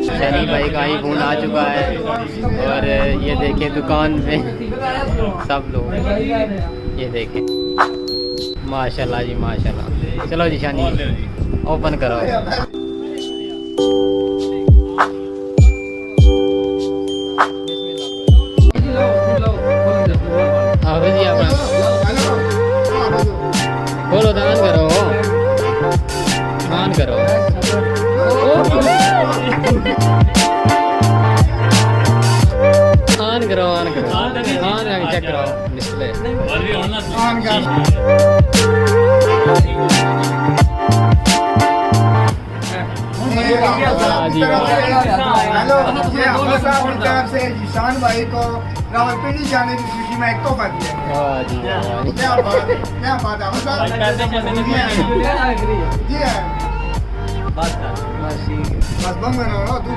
शनी भाई का iPhone आ चुका है और ये देखे दुकान पे सब लोग, ये देखे माशाल्लाह जी माशाल्लाह। चलो जी शनी ओपन करो। जी अपना खोलो तो ऑन करो, ऑन करो। ऑन करो, ऑन करो, ऑन चेक करो डिस्प्ले ऑन कर। हेलो, ये हमारी तरफ से शान भाई को रावलपिंडी जाने की खुशी में एक तोहफा दिया। क्या बात है, क्या बात है। जी है, बस बम बना तू